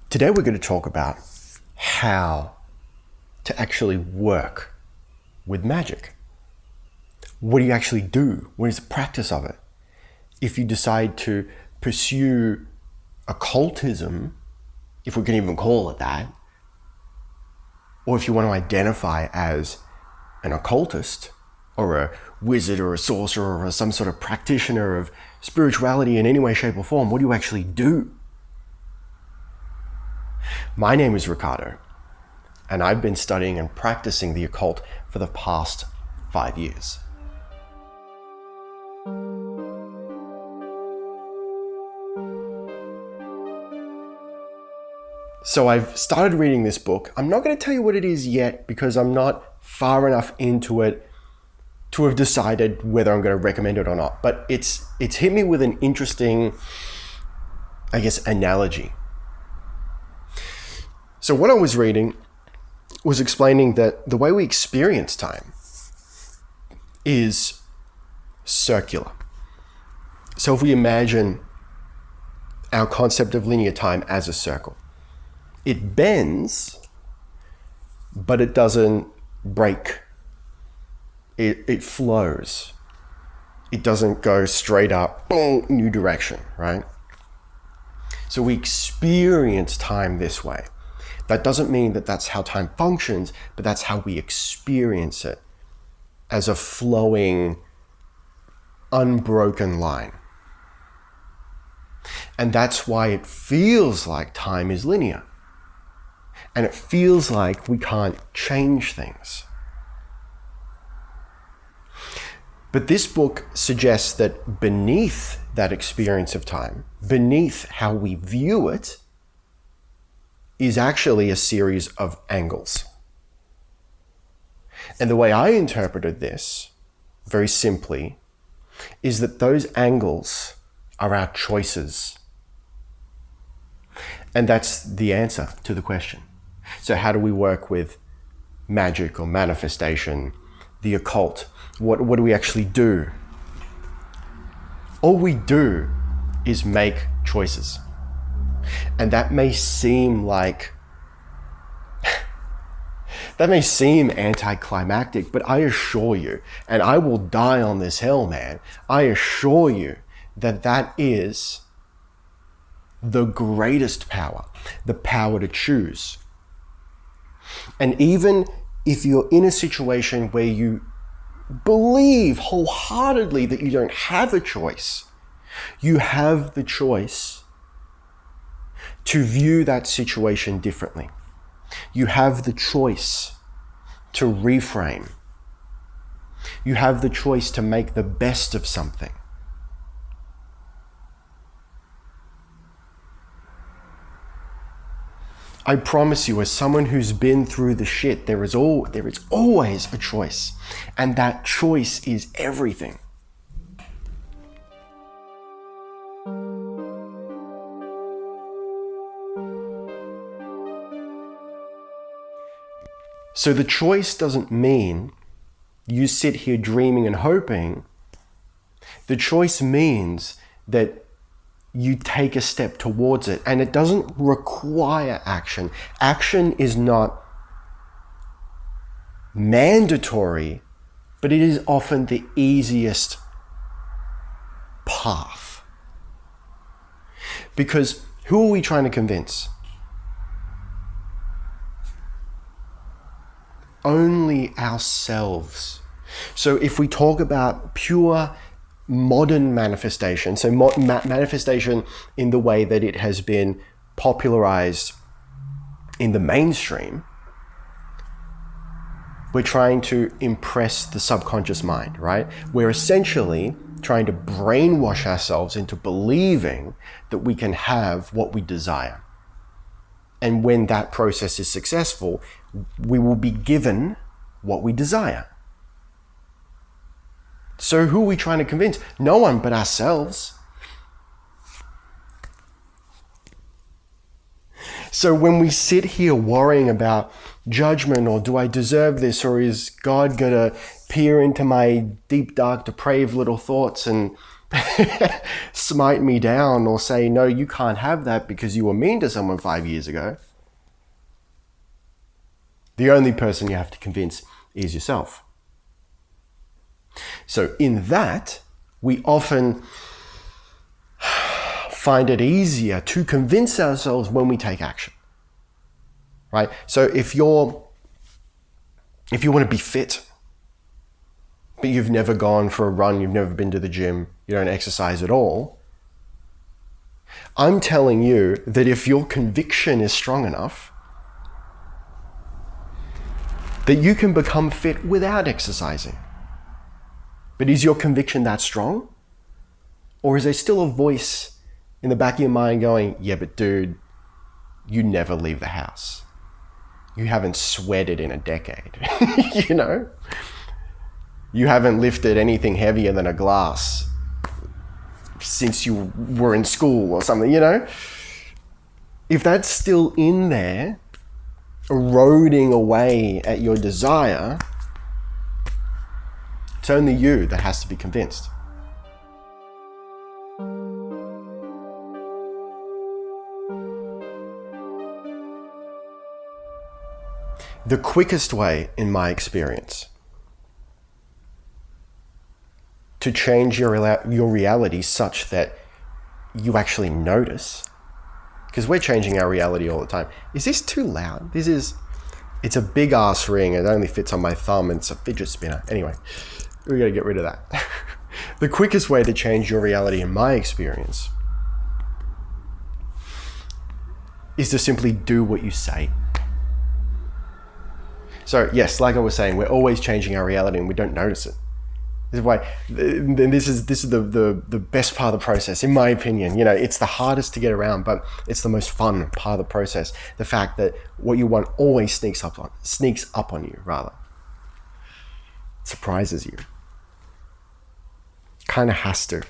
Today we're going to talk about how to actually work with magic. What do you actually do? What is the practice of it? If you decide to pursue occultism, if we can even call it that, or if you want to identify as an occultist or a wizard or a sorcerer or some sort of practitioner of spirituality in any way, shape or form, what do you actually do? My name is Ricardo, and I've been studying and practicing the occult for the past 5 years. So I've started reading this book. I'm not going to tell you what it is yet because I'm not far enough into it to have decided whether I'm going to recommend it or not. But it's hit me with an interesting, analogy. So what I was reading was explaining that the way we experience time is circular. So if we imagine our concept of linear time as a circle, it bends, but it doesn't break. It flows. It doesn't go straight up, boom, new direction, right? So we experience time this way. That doesn't mean that that's how time functions, but that's how we experience it, as a flowing, unbroken line. And that's why it feels like time is linear. And it feels like we can't change things. But this book suggests that beneath that experience of time, beneath how we view it, is actually a series of angles. And the way I interpreted this, very simply, is that those angles are our choices. And that's the answer to the question. So how do we work with magic or manifestation, the occult? What do we actually do? All we do is make choices. And that may seem anticlimactic, but I assure you, and I will die on this hill, man, I assure you that that is the greatest power, the power to choose. And even if you're in a situation where you believe wholeheartedly that you don't have a choice, you have the choice to view that situation differently. You have the choice to reframe. You have the choice to make the best of something. I promise you, as someone who's been through the shit, there is always a choice. And that choice is everything. So the choice doesn't mean you sit here dreaming and hoping. The choice means that you take a step towards it, and it doesn't require action. Action is not mandatory, but it is often the easiest path. Because who are we trying to convince? Only ourselves. So if we talk about pure modern manifestation, so manifestation in the way that it has been popularized in the mainstream, we're trying to impress the subconscious mind, right? We're essentially trying to brainwash ourselves into believing that we can have what we desire. And when that process is successful, we will be given what we desire. So who are we trying to convince? No one but ourselves. So when we sit here worrying about judgment, or do I deserve this, or is God gonna peer into my deep, dark, depraved little thoughts and smite me down or say, no, you can't have that because you were mean to someone 5 years ago. The only person you have to convince is yourself. So in that, we often find it easier to convince ourselves when we take action, right? So if you want to be fit, but you've never gone for a run, you've never been to the gym, you don't exercise at all, I'm telling you that if your conviction is strong enough, that you can become fit without exercising. But is your conviction that strong? Or is there still a voice in the back of your mind going, yeah, but dude, you never leave the house. You haven't sweated in a decade, you know? You haven't lifted anything heavier than a glass since you were in school or something, you know? If that's still in there, eroding away at your desire, it's only you that has to be convinced. The quickest way, in my experience, to change your reality such that you actually notice, because we're changing our reality all the time. Is this too loud? It's a big ass ring. It only fits on my thumb and it's a fidget spinner. Anyway, we gotta get rid of that. The quickest way to change your reality, in my experience, is to simply do what you say. So yes, like I was saying, we're always changing our reality and we don't notice it. This is why, this is the best part of the process, in my opinion. You know, it's the hardest to get around, but it's the most fun part of the process. The fact that what you want always sneaks up on you, rather. It surprises you. Kind of has to.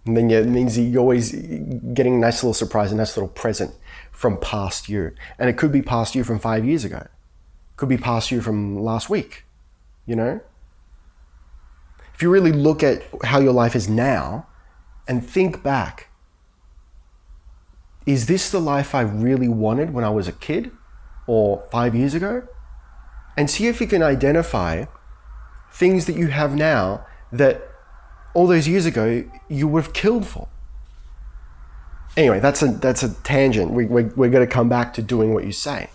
And then it means you're always getting a nice little surprise, a nice little present from past you. And it could be past you from 5 years ago. Could be past you from last week, you know? If you really look at how your life is now and think back, is this the life I really wanted when I was a kid or 5 years ago? And see if you can identify things that you have now that all those years ago you would have killed for. Anyway, that's a tangent. We're going to come back to doing what you say.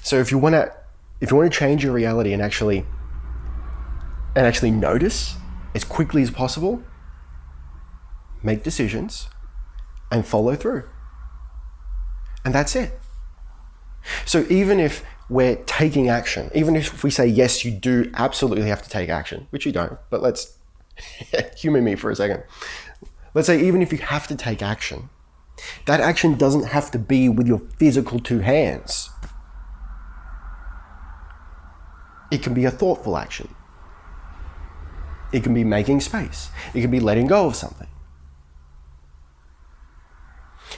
So if you want to change your reality and actually notice as quickly as possible, make decisions and follow through. And that's it. So even if we're taking action, even if we say, yes, you do absolutely have to take action, which you don't, but let's humor me for a second. Let's say even if you have to take action, that action doesn't have to be with your physical two hands. It can be a thoughtful action. It can be making space. It can be letting go of something.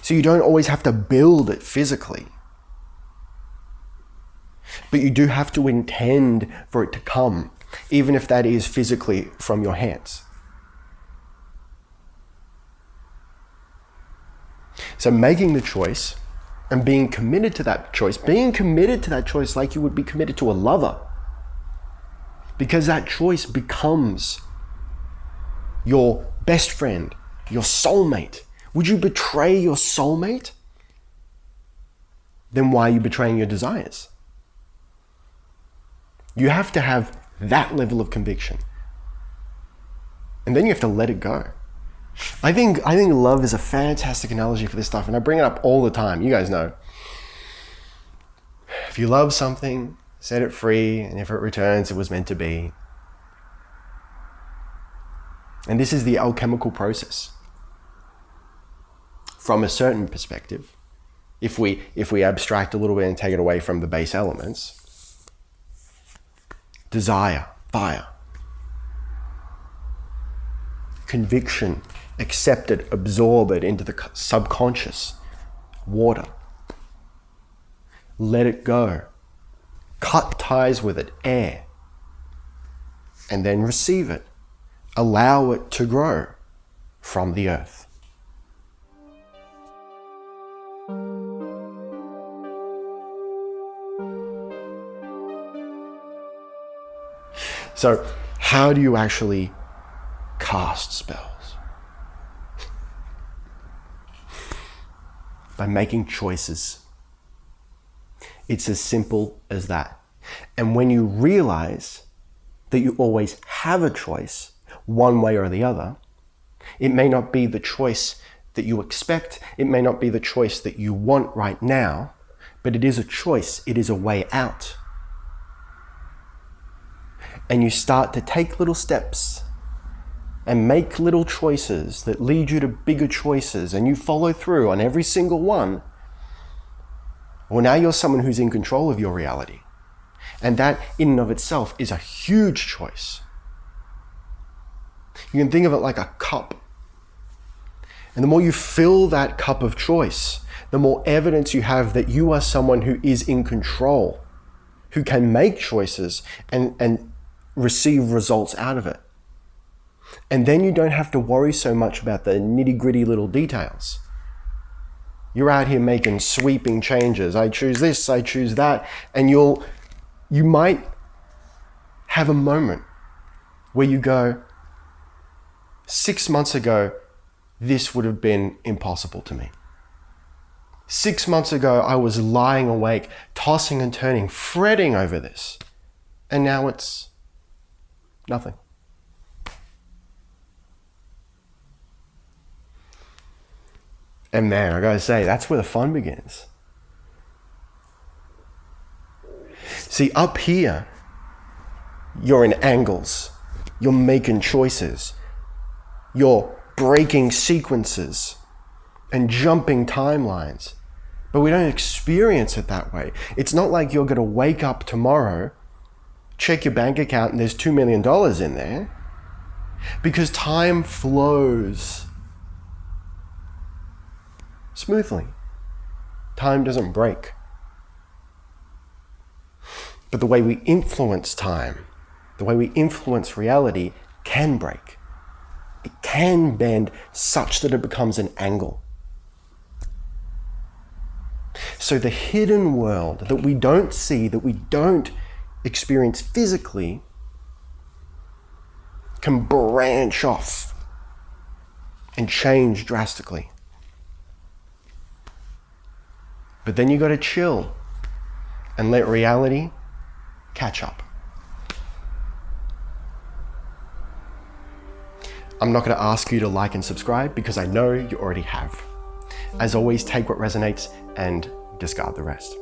So you don't always have to build it physically. But you do have to intend for it to come, even if that is physically from your hands. So making the choice and being committed to that choice like you would be committed to a lover, because that choice becomes your best friend, your soulmate. Would you betray your soulmate? Then why are you betraying your desires? You have to have that level of conviction. And then you have to let it go. I think love is a fantastic analogy for this stuff, and I bring it up all the time. You guys know. If you love something, set it free, and if it returns, it was meant to be. And this is the alchemical process. From a certain perspective, if we abstract a little bit and take it away from the base elements, desire, fire. Conviction, accept it, absorb it into the subconscious, water. Let it go. Cut ties with it, air. And then receive it, Allow it to grow from the earth. So, how do you actually cast spells? By making choices. It's as simple as that. And when you realize that you always have a choice, one way or the other, it may not be the choice that you expect, it may not be the choice that you want right now, but it is a choice, it is a way out. And you start to take little steps and make little choices that lead you to bigger choices, and you follow through on every single one. Well, now you're someone who's in control of your reality. And that in and of itself is a huge choice. You can think of it like a cup. And the more you fill that cup of choice, the more evidence you have that you are someone who is in control, who can make choices and receive results out of it. And then you don't have to worry so much about the nitty-gritty little details. You're out here making sweeping changes. I choose this, I choose that. And you might have a moment where you go, 6 months ago, this would have been impossible to me. 6 months ago, I was lying awake, tossing and turning, fretting over this. And now it's nothing. And man, I gotta say, that's where the fun begins. See, up here, you're in angles, you're making choices, you're breaking sequences and jumping timelines. But we don't experience it that way. It's not like you're gonna wake up tomorrow, check your bank account and there's $2 million in there, because time flows smoothly. Time doesn't break. But the way we influence time, the way we influence reality can break. It can bend such that it becomes an angle. So the hidden world that we don't see, that we don't experience physically, can branch off and change drastically. But then you got to chill and let reality catch up. I'm not going to ask you to like and subscribe because I know you already have. As always, take what resonates and discard the rest.